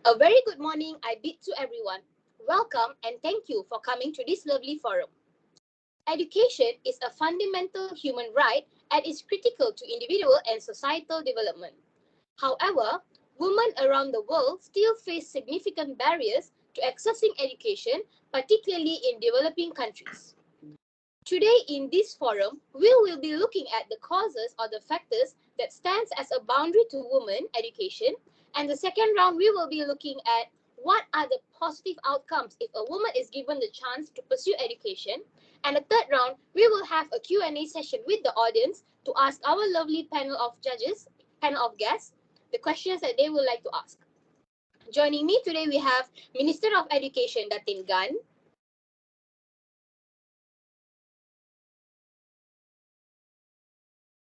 A very good morning I bid to everyone. Welcome and thank you for coming to this lovely forum. Education is a fundamental human right and is critical to individual and societal development. However, women around the world still face significant barriers to accessing education, particularly in developing countries. Today in this forum, we will be looking at the causes or the factors that stands as a boundary to women education. And the second round, we will be looking at what are the positive outcomes if a woman is given the chance to pursue education. And the third round, we will have a Q&A session with the audience to ask our lovely panel of judges, panel of guests, the questions that they would like to ask. Joining me today, we have Minister of Education, Datin Gan.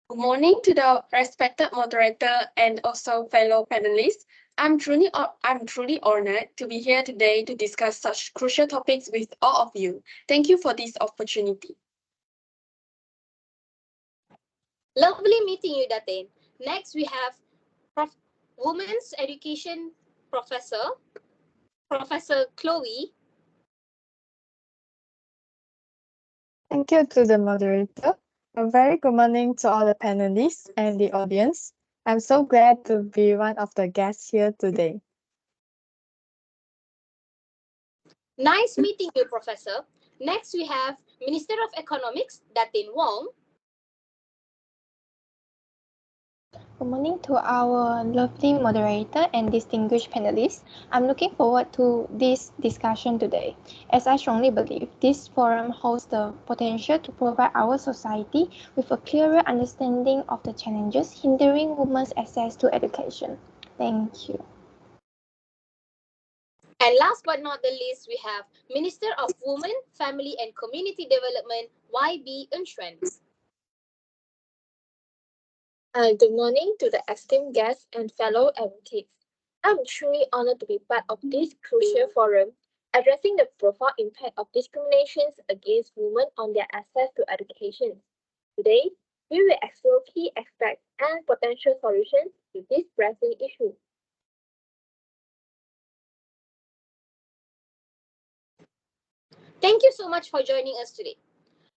Good morning to the respected moderator and also fellow panelists. I'm truly honored to be here today to discuss such crucial topics with all of you. Thank you for this opportunity. Lovely meeting you, Datin. Next, we have Women's Education Professor, Professor Chloe. Thank you to the moderator. A very good morning to all the panelists and the audience. I'm so glad to be one of the guests here today. Nice meeting you, Professor. Next, we have Minister of Economics, Datin Wong. Good morning to our lovely moderator and distinguished panelists. I'm looking forward to this discussion today, as I strongly believe this forum holds the potential to provide our society with a clearer understanding of the challenges hindering women's access to education. Thank you. And last but not the least, we have Minister of Women, Family and Community Development, YB Unshuen. Good morning to the esteemed guests and fellow advocates. I'm truly honored to be part of this crucial forum addressing the profound impact of discriminations against women on their access to education. Today, we will explore key aspects and potential solutions to this pressing issue. Thank you so much for joining us today.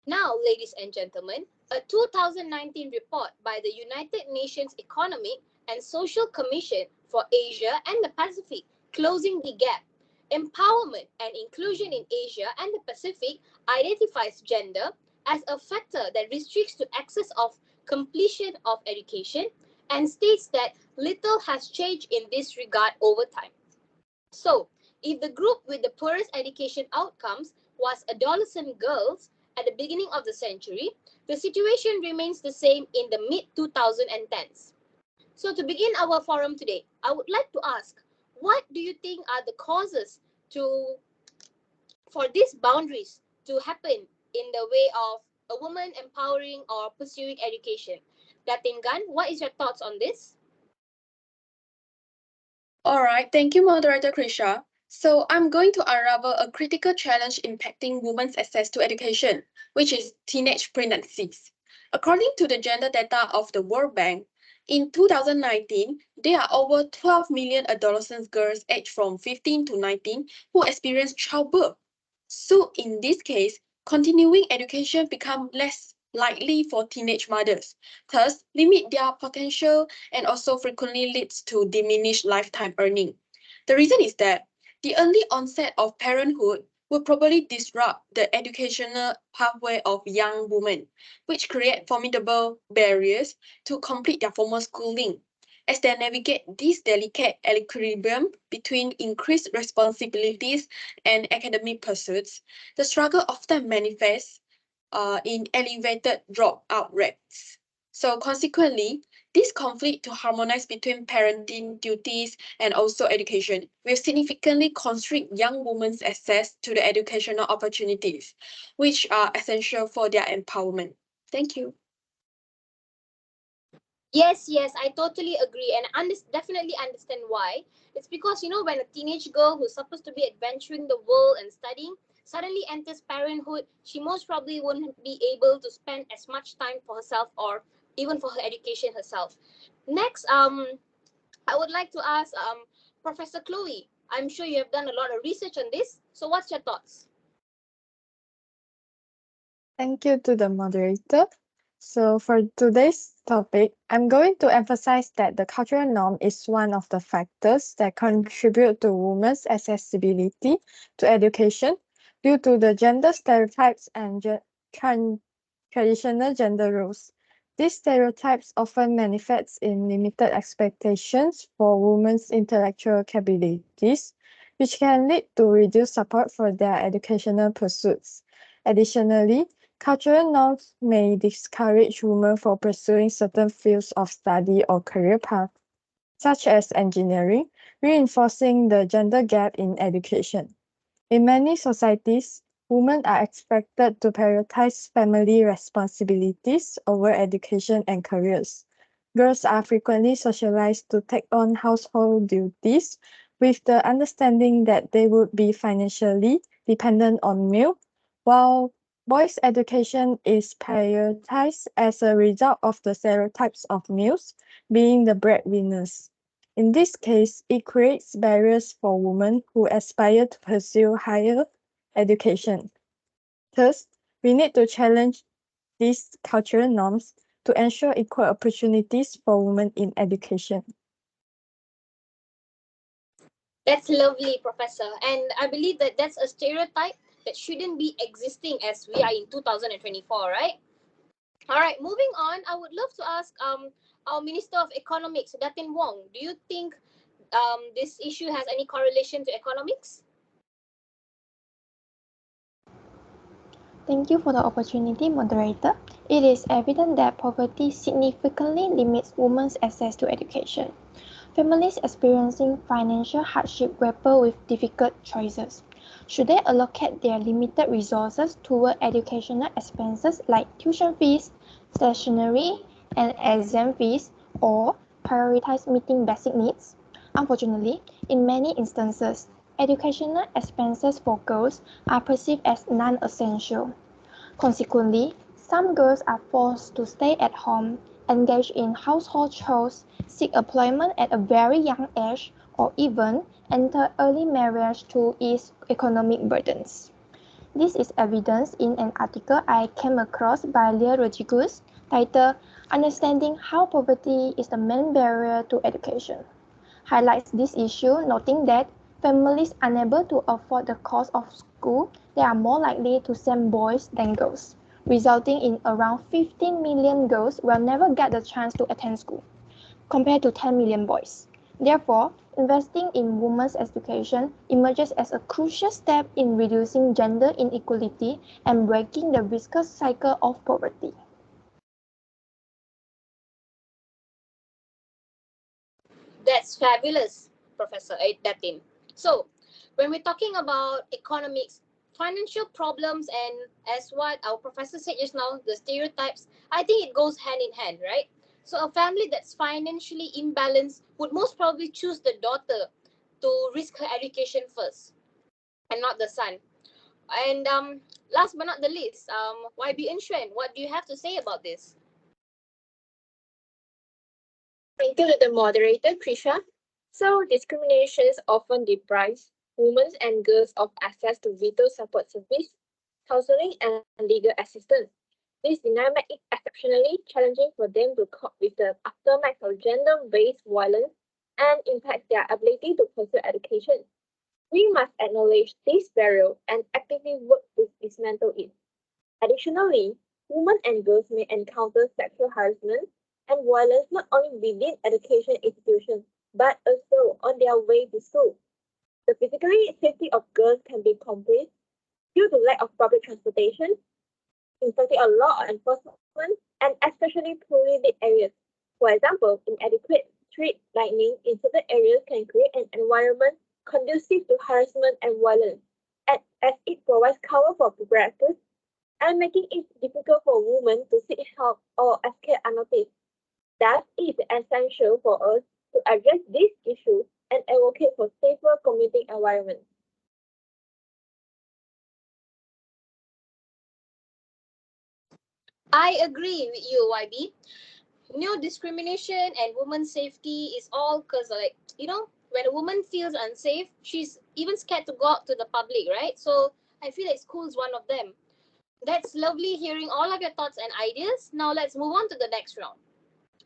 Now, ladies and gentlemen, a 2019 report by the United Nations Economic and Social Commission for Asia and the Pacific, Closing the Gap, Empowerment and Inclusion in Asia and the Pacific identifies gender as a factor that restricts to access of completion of education and states that little has changed in this regard over time. So, if the group with the poorest education outcomes was adolescent girls at the beginning of the century, the situation remains the same in the mid-2010s. So to begin our forum today, I would like to ask, what do you think are the causes for these boundaries to happen in the way of a woman empowering or pursuing education? Datin Gan, what is your thoughts on this? All right, thank you, Moderator Krisha. So I'm going to unravel a critical challenge impacting women's access to education, which is teenage pregnancies. According to the gender data of the World Bank, in 2019, there are over 12 million adolescent girls aged from 15 to 19 who experience childbirth. So in this case, continuing education becomes less likely for teenage mothers, thus limit their potential and also frequently leads to diminished lifetime earning. The reason is that the early onset of parenthood will probably disrupt the educational pathway of young women, which create formidable barriers to complete their formal schooling. As they navigate this delicate equilibrium between increased responsibilities and academic pursuits, the struggle often manifests in elevated dropout rates. So consequently, this conflict to harmonize between parenting duties and also education will significantly constrict young women's access to the educational opportunities, which are essential for their empowerment. Thank you. Yes, I totally agree and definitely understand why. It's because, when a teenage girl who's supposed to be adventuring the world and studying suddenly enters parenthood, she most probably wouldn't be able to spend as much time for herself or even for her education herself. Next, I would like to ask Professor Chloe, I'm sure you have done a lot of research on this. So what's your thoughts? Thank you to the moderator. So for today's topic, I'm going to emphasize that the cultural norm is one of the factors that contribute to women's accessibility to education due to the gender stereotypes and traditional gender roles. These stereotypes often manifest in limited expectations for women's intellectual capabilities, which can lead to reduced support for their educational pursuits. Additionally, cultural norms may discourage women from pursuing certain fields of study or career paths, such as engineering, reinforcing the gender gap in education. In many societies, women are expected to prioritize family responsibilities over education and careers. Girls are frequently socialized to take on household duties with the understanding that they would be financially dependent on male, while boys' education is prioritized as a result of the stereotypes of males being the breadwinners. In this case, it creates barriers for women who aspire to pursue higher education. Thus, we need to challenge these cultural norms to ensure equal opportunities for women in education. That's lovely, Professor. And I believe that that's a stereotype that shouldn't be existing as we are in 2024, right? All right, moving on, I would love to ask our Minister of Economics, Datin Wong, do you think this issue has any correlation to economics? Thank you for the opportunity, moderator. It is evident that poverty significantly limits women's access to education. Families experiencing financial hardship grapple with difficult choices. Should they allocate their limited resources toward educational expenses like tuition fees, stationery, and exam fees, or prioritize meeting basic needs? Unfortunately, in many instances, educational expenses for girls are perceived as non-essential. Consequently, some girls are forced to stay at home, engage in household chores, seek employment at a very young age, or even enter early marriage to ease economic burdens. This is evidenced in an article I came across by Leah Rodriguez titled Understanding How Poverty is the Main Barrier to Education. Highlights this issue, noting that families unable to afford the cost of school, they are more likely to send boys than girls, resulting in around 15 million girls will never get the chance to attend school, compared to 10 million boys. Therefore, investing in women's education emerges as a crucial step in reducing gender inequality and breaking the vicious cycle of poverty. That's fabulous, Professor Datin. So, when we're talking about economics, financial problems, and as what our professor said just now, the stereotypes, I think it goes hand in hand, right? So, a family that's financially imbalanced would most probably choose the daughter to risk her education first and not the son. And last but not the least, YB and Xuan, what do you have to say about this? Thank you to the moderator, Krisha. So, discriminations often deprives women and girls of access to vital support service, counseling, and legal assistance. This denial makes it exceptionally challenging for them to cope with the aftermath of gender-based violence and impact their ability to pursue education. We must acknowledge this barrier and actively work to dismantle it. Additionally, women and girls may encounter sexual harassment and violence not only within education institutions but also on their way to school. The physical safety of girls can be compromised due to lack of public transportation, infecting a law enforcement, and especially poorly lit areas. For example, inadequate street lighting in certain areas can create an environment conducive to harassment and violence, as it provides cover for progresses and making it difficult for women to seek help or escape unnoticed. Thus, it is essential for us to address these issues and advocate for safer community environments. I agree with you, YB. Discrimination and women's safety is all because, like, when a woman feels unsafe, she's even scared to go out to the public, right? So I feel like school is one of them. That's lovely hearing all of your thoughts and ideas. Now let's move on to the next round.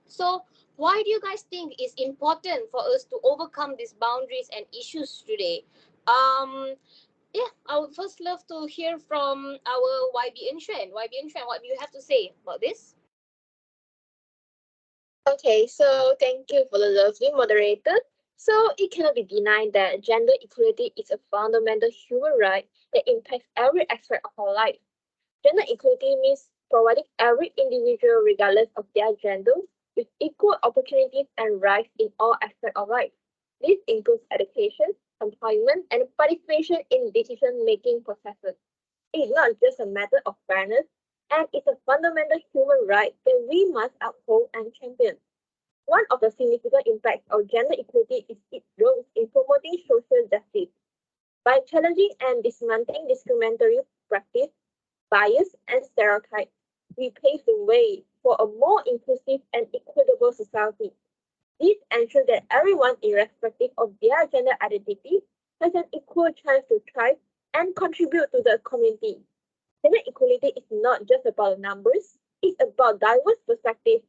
So why do you guys think it's important for us to overcome these boundaries and issues today? Yeah, I would first love to hear from our YB Inchuan. YB Inchuan, what do you have to say about this? Okay, so thank you for the lovely moderator. So it cannot be denied that gender equality is a fundamental human right that impacts every aspect of our life. Gender equality means providing every individual, regardless of their gender, with equal opportunities and rights in all aspects of life. This includes education, employment, and participation in decision-making processes. It is not just a matter of fairness, and it's a fundamental human right that we must uphold and champion. One of the significant impacts of gender equality is its role in promoting social justice. By challenging and dismantling discriminatory practice, bias, and stereotypes, we pave the way for a more inclusive and equitable society. This ensures that everyone, irrespective of their gender identity, has an equal chance to thrive and contribute to the community. Gender equality is not just about numbers, it's about diverse perspectives.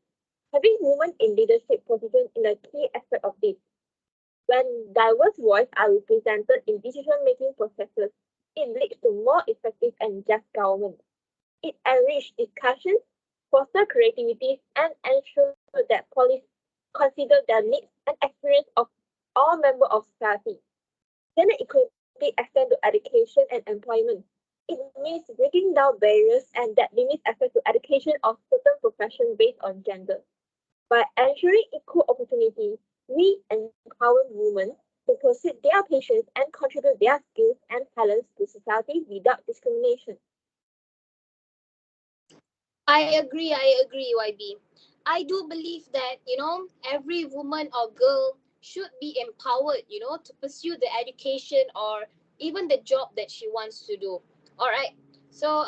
Having women in leadership positions is a key aspect of this. When diverse voices are represented in decision-making processes, it leads to more effective and just government. It enriches discussions, fosters creativity, and ensures that policies consider the needs and experience of all members of society. Gender equality extends to education and employment. It means breaking down barriers and that limits access to education of certain professions based on gender. By ensuring equal opportunity, we empower women to pursue their passions and contribute their skills and talents to society without discrimination. I agree, YB. I do believe that, every woman or girl should be empowered, to pursue the education or even the job that she wants to do. All right. So,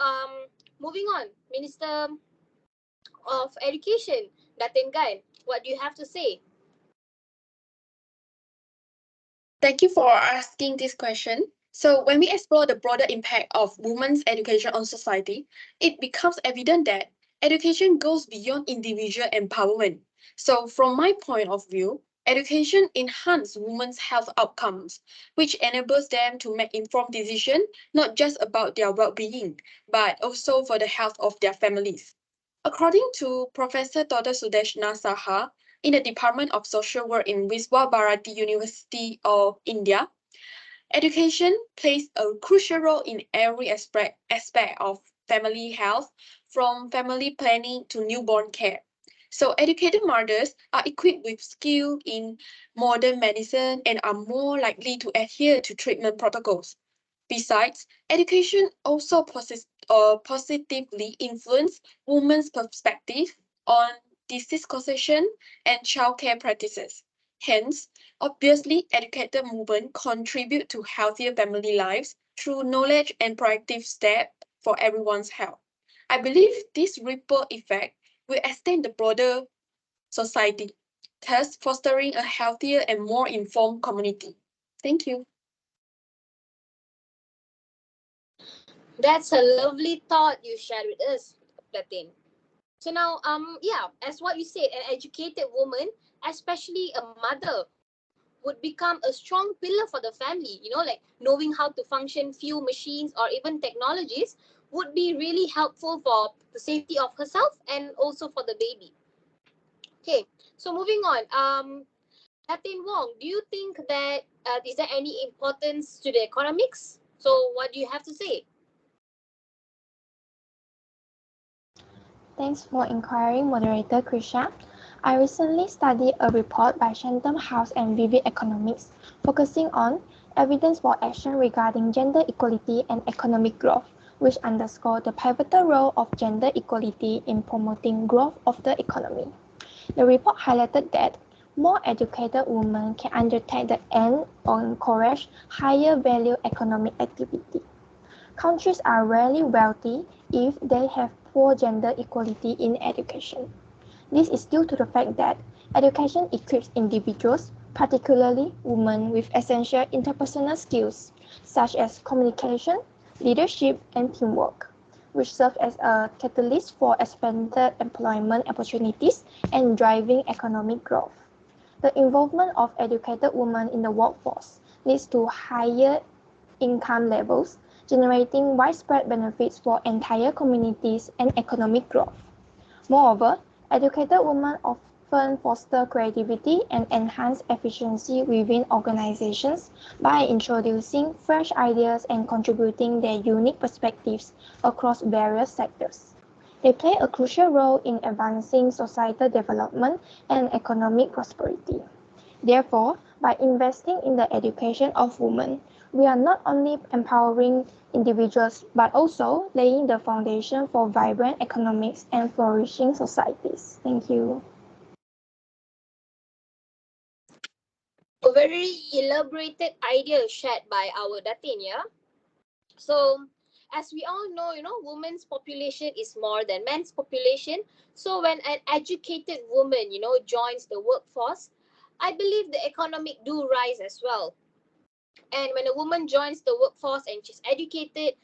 moving on, Minister of Education, Datin Gan, what do you have to say? Thank you for asking this question. So, when we explore the broader impact of women's education on society, it becomes evident that education goes beyond individual empowerment. So, from my point of view, education enhances women's health outcomes, which enables them to make informed decisions not just about their well-being, but also for the health of their families. According to Professor Dr. Sudeshna Saha, in the Department of Social Work in Viswa Bharati University of India, education plays a crucial role in every aspect of family health, from family planning to newborn care. So educated mothers are equipped with skill in modern medicine and are more likely to adhere to treatment protocols. Besides, education also positively influence women's perspective on disease causation and childcare practices. Hence, obviously, educated women contribute to healthier family lives through knowledge and proactive steps for everyone's health. I believe this ripple effect will extend the broader society, thus fostering a healthier and more informed community. Thank you. That's a lovely thought you shared with us, Datin. So now, yeah, as what you said, an educated woman, especially a mother, would become a strong pillar for the family. Like knowing how to function few machines or even technologies would be really helpful for the safety of herself and also for the baby. Okay, so moving on. Latin Wong, do you think that is there any importance to the economics? So what do you have to say? Thanks for inquiring, Moderator Krisha. I recently studied a report by Chatham House and Vivid Economics focusing on evidence for action regarding gender equality and economic growth, which underscore the pivotal role of gender equality in promoting growth of the economy. The report highlighted that more educated women can undertake the and encourage higher value economic activity. Countries are rarely wealthy if they have poor gender equality in education. This is due to the fact that education equips individuals particularly women with essential interpersonal skills such as communication, leadership, and teamwork, which serve as a catalyst for expanded employment opportunities and driving economic growth. The involvement of educated women in the workforce leads to higher income levels, generating widespread benefits for entire communities and economic growth. Moreover, educated women often foster creativity and enhance efficiency within organizations by introducing fresh ideas and contributing their unique perspectives across various sectors. They play a crucial role in advancing societal development and economic prosperity. Therefore, by investing in the education of women, we are not only empowering individuals but also laying the foundation for vibrant economics and flourishing societies. Thank you. A very elaborated idea shared by our Datin, yeah? So, as we all know, women's population is more than men's population. So, when an educated woman, joins the workforce, I believe the economic do rise as well. And when a woman joins the workforce and she's educated,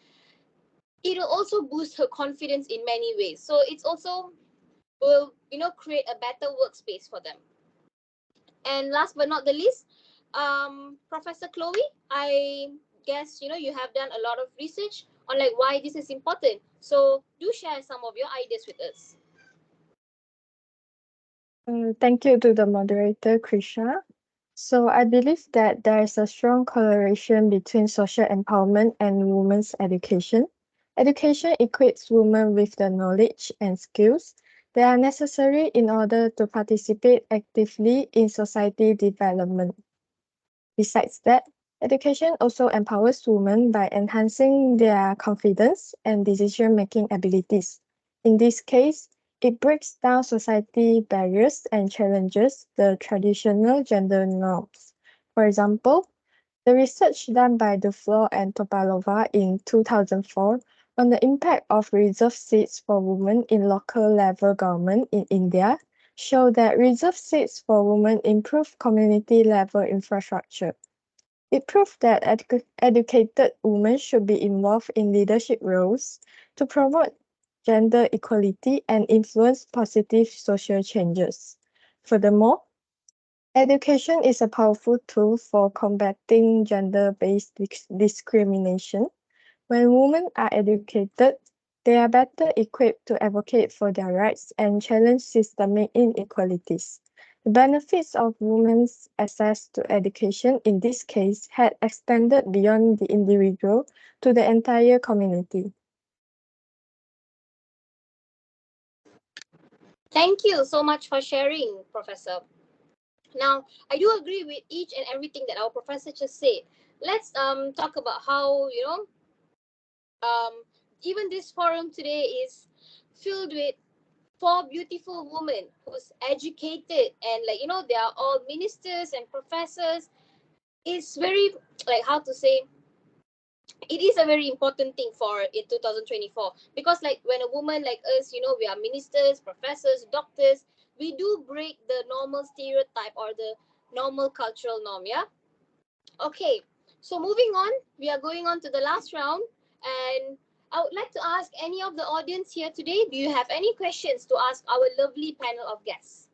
it'll also boost her confidence in many ways. So, it's also will, create a better workspace for them. And last but not the least, Professor Chloe, I guess you have done a lot of research on like why this is important. So do share some of your ideas with us. Thank you to the moderator, Krisha. So I believe that there is a strong correlation between social empowerment and women's education. Education equips women with the knowledge and skills that are necessary in order to participate actively in society development. Besides that, education also empowers women by enhancing their confidence and decision-making abilities. In this case, it breaks down society barriers and challenges the traditional gender norms. For example, the research done by Duflo and Topalova in 2004 on the impact of reserved seats for women in local level government in India show that reserved seats for women improve community level infrastructure. It proved that educated women should be involved in leadership roles to promote gender equality and influence positive social changes. Furthermore, education is a powerful tool for combating gender-based discrimination. When women are educated, they are better equipped to advocate for their rights and challenge systemic inequalities. The benefits of women's access to education in this case had extended beyond the individual to the entire community. Thank you so much for sharing, Professor. Now, I do agree with each and everything that our professor just said. Let's talk about how even this forum today is filled with four beautiful women who's educated and they are all ministers and professors. It's very like how to say it is a very important thing for in 2024 because like when a woman like us we are ministers, professors, doctors, we do break the normal stereotype or the normal cultural norm. Yeah. Okay, so moving on, we are going on to the last round, and I would like to ask any of the audience here today, do you have any questions to ask our lovely panel of guests?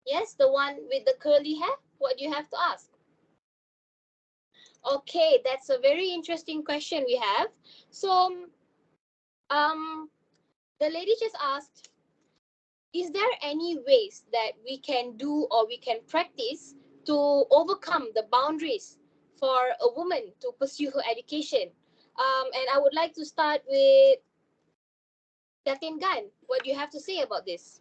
Yes, the one with the curly hair, what do you have to ask? Okay, that's a very interesting question we have. So, the lady just asked, is there any ways that we can do or we can practice to overcome the boundaries for a woman to pursue her education? And I would like to start with Datin Gan. What do you have to say about this?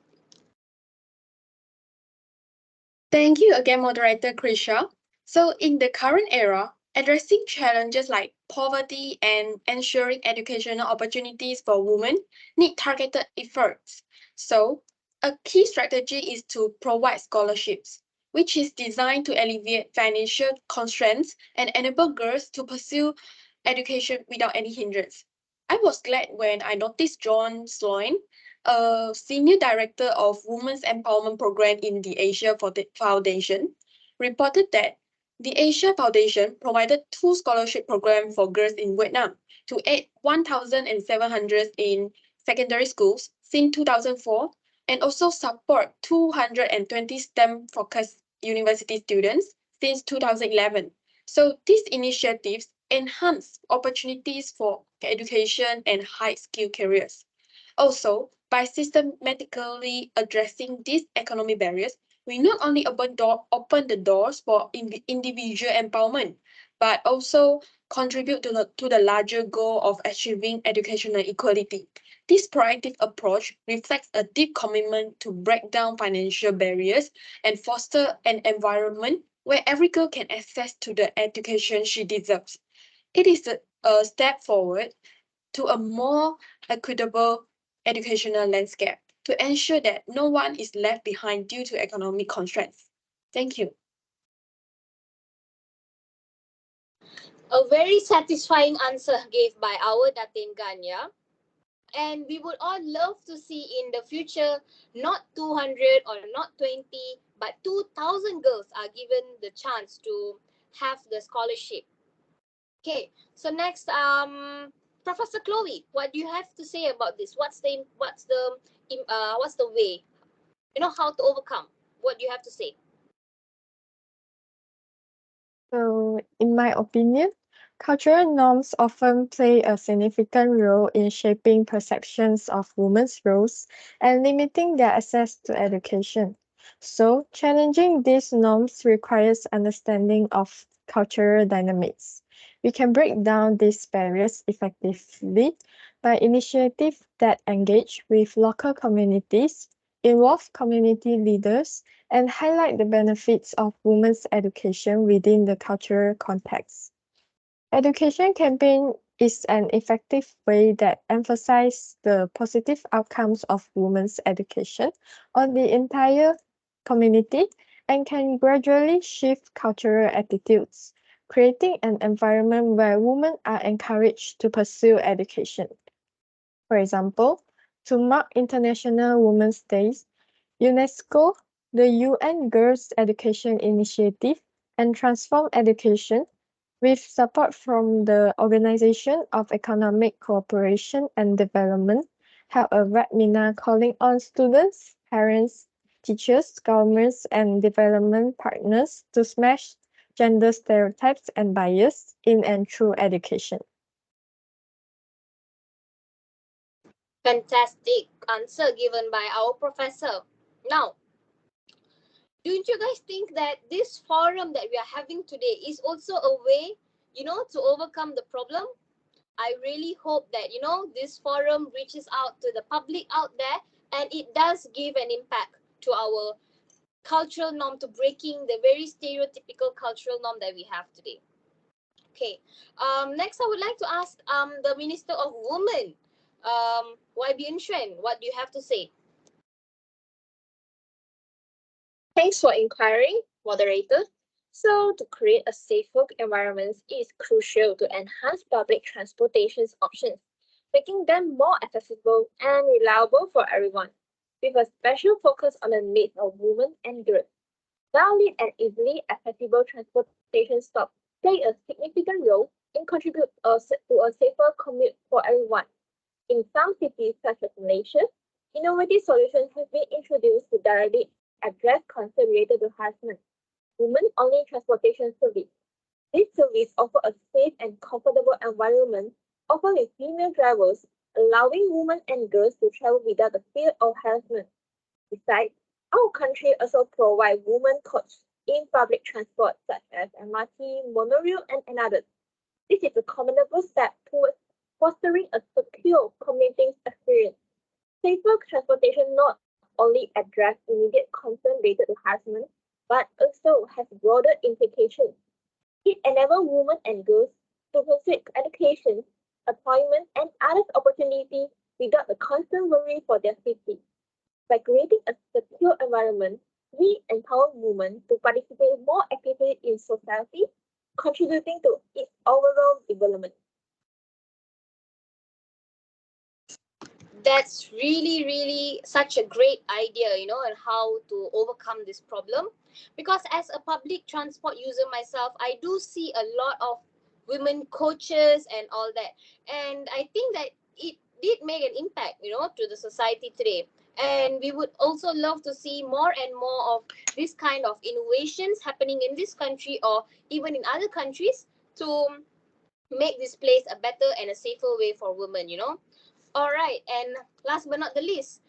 Thank you again, moderator Krisha. So in the current era, addressing challenges like poverty and ensuring educational opportunities for women need targeted efforts. So a key strategy is to provide scholarships, which is designed to alleviate financial constraints and enable girls to pursue education without any hindrance. I was glad when I noticed John Sloan, a senior director of Women's Empowerment Program in the Asia Foundation, reported that the Asia Foundation provided 2 scholarship programs for girls in Vietnam to aid 1,700 in secondary schools since 2004 and also support 220 STEM-focused university students since 2011. So these initiatives enhance opportunities for education and high-skill careers. Also, by systematically addressing these economic barriers, we not only open the doors for individual empowerment, but also contribute to the larger goal of achieving educational equality. This proactive approach reflects a deep commitment to break down financial barriers and foster an environment where every girl can access to the education she deserves. It is a step forward to a more equitable educational landscape to ensure that no one is left behind due to economic constraints. Thank you. A very satisfying answer gave by our Datin Ganya. And we would all love to see in the future not 200 or not 20, but 2,000 girls are given the chance to have the scholarship. Okay, so next, Professor Chloe, what do you have to say about this? What's the way? How to overcome? What do you have to say? So, in my opinion, cultural norms often play a significant role in shaping perceptions of women's roles and limiting their access to education. So, challenging these norms requires understanding of cultural dynamics. We can break down these barriers effectively by initiatives that engage with local communities, involve community leaders, and highlight the benefits of women's education within the cultural context. Education campaign is an effective way that emphasizes the positive outcomes of women's education on the entire community and can gradually shift cultural attitudes, creating an environment where women are encouraged to pursue education. For example, to mark International Women's Day, UNESCO, the UN Girls' Education Initiative, and Transform Education, with support from the Organization of Economic Cooperation and Development, held a webinar calling on students, parents, teachers, governments, and development partners to smash gender stereotypes and bias in and through education. Fantastic answer given by our professor. Now, don't you guys think that this forum that we are having today is also a way, to overcome the problem? I really hope that, this forum reaches out to the public out there and it does give an impact to our cultural norm, to breaking the very stereotypical cultural norm that we have today. Okay. Next, I would like to ask the Minister of Women, YB Xuan, what do you have to say? Thanks for inquiring, moderator. So, to create a safer environment is crucial to enhance public transportation options, making them more accessible and reliable for everyone, with a special focus on the needs of women and girls. Valid and easily accessible transportation stops play a significant role in contributing to a safer commute for everyone. In some cities, such as Malaysia, innovative solutions have been introduced to directly address concerns related to harassment. Women-only transportation service. This service offers a safe and comfortable environment, often with female drivers, allowing women and girls to travel without the fear of harassment. Besides, our country also provides women coaches in public transport such as MRT, monorail, and others. This is a commendable step towards fostering a secure commuting experience. Safer transportation not only address immediate concerns related to harassment, but also has broader implications. It enables women and girls to pursue education, employment, and other opportunities without the constant worry for their safety. By creating a secure environment, we empower women to participate more actively in society, contributing to its overall development. That's really, really such a great idea, and how to overcome this problem. Because as a public transport user myself, I do see a lot of women coaches and all that. And I think that it did make an impact, to the society today. And we would also love to see more and more of this kind of innovations happening in this country or even in other countries to make this place a better and a safer way for women. All right, and last but not the least,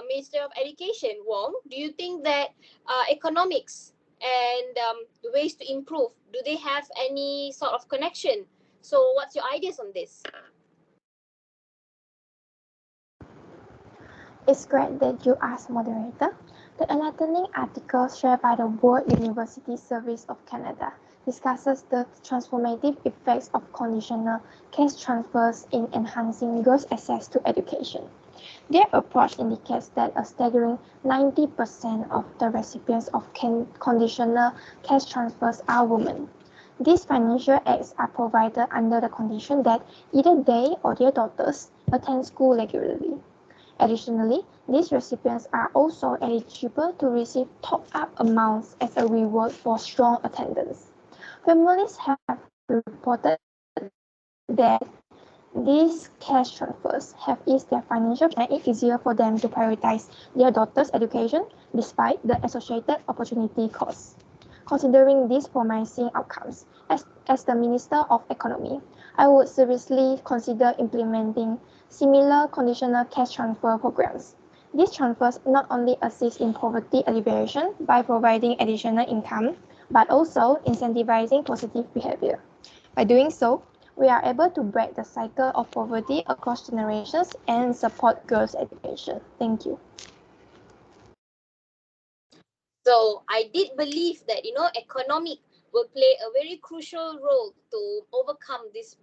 Minister of Education, Wong, do you think that economics and the ways to improve, do they have any sort of connection? So what's your ideas on this? It's great that you asked, moderator. The enlightening article shared by the World University Service of Canada discusses the transformative effects of conditional cash transfers in enhancing girls' access to education. Their approach indicates that a staggering 90% of the recipients of conditional cash transfers are women. These financial aids are provided under the condition that either they or their daughters attend school regularly. Additionally, these recipients are also eligible to receive top-up amounts as a reward for strong attendance. Families have reported that these cash transfers have eased their financial and it easier for them to prioritize their daughter's education despite the associated opportunity costs. Considering these promising outcomes, as the Minister of Economy, I would seriously consider implementing similar conditional cash transfer programs. These transfers not only assist in poverty alleviation by providing additional income, but also incentivizing positive behavior. By doing so, we are able to break the cycle of poverty across generations and support girls' education. Thank you. So I did believe that economic will play a very crucial role to overcome these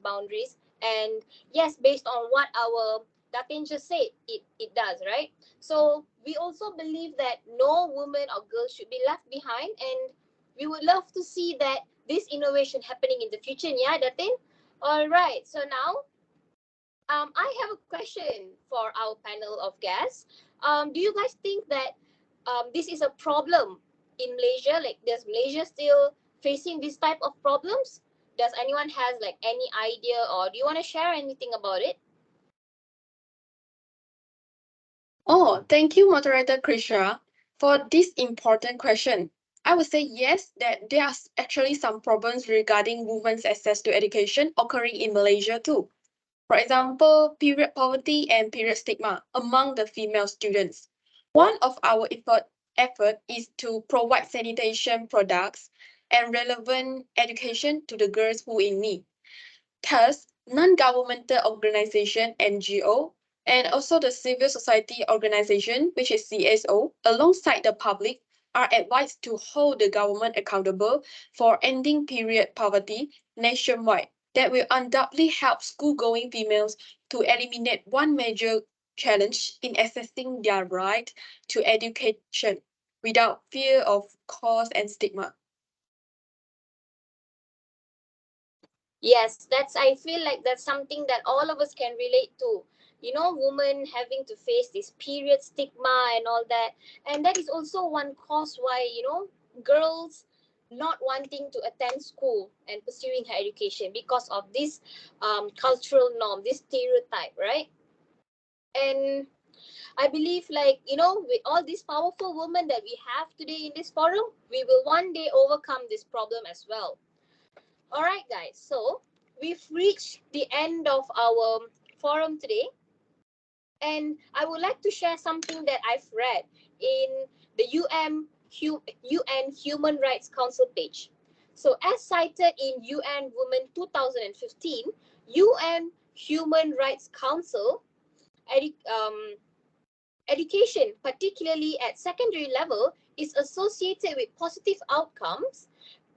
boundaries. And yes, based on what our Datin just said, it does, right? So we also believe that no woman or girl should be left behind, and we would love to see that this innovation happening in the future. Yeah, Datin. All right. So now, I have a question for our panel of guests. Do you guys think that this is a problem in Malaysia? Like, does Malaysia still facing this type of problems? Does anyone has like any idea, or do you want to share anything about it? Oh, thank you, moderator Krisha, for this important question. I would say yes, that there are actually some problems regarding women's access to education occurring in Malaysia too. For example, period poverty and period stigma among the female students. One of our effort is to provide sanitation products and relevant education to the girls who in need. Thus, non-governmental organization NGO and also the civil society organization, which is CSO, alongside the public, are advised to hold the government accountable for ending period poverty nationwide. That will undoubtedly help school-going females to eliminate one major challenge in accessing their right to education without fear of cost and stigma. Yes, I feel like that's something that all of us can relate to. Women having to face this period stigma and all that. And that is also one cause why, girls not wanting to attend school and pursuing her education because of this cultural norm, this stereotype, right? And I believe, like, with all these powerful women that we have today in this forum, we will one day overcome this problem as well. All right, guys. So we've reached the end of our forum today. And I would like to share something that I've read in the UN Human Rights Council page. So as cited in UN Women 2015, UN Human Rights Council education, particularly at secondary level, is associated with positive outcomes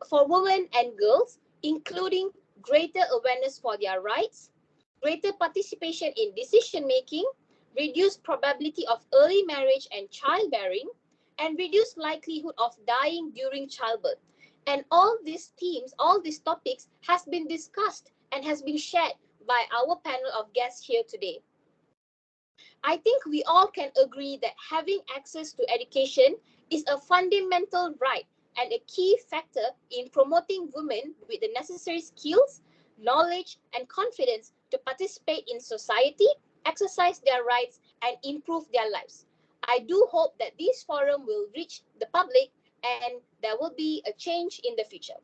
for women and girls, including greater awareness for their rights, greater participation in decision making, reduced probability of early marriage and childbearing, and reduced likelihood of dying during childbirth. And all these themes, all these topics has been discussed and has been shared by our panel of guests here today. I think we all can agree that having access to education is a fundamental right and a key factor in promoting women with the necessary skills, knowledge, and confidence to participate in society, exercise their rights, and improve their lives. I do hope that this forum will reach the public and there will be a change in the future.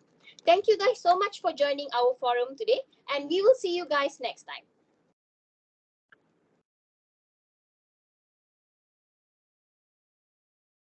Thank you guys so much for joining our forum today, and we will see you guys next time.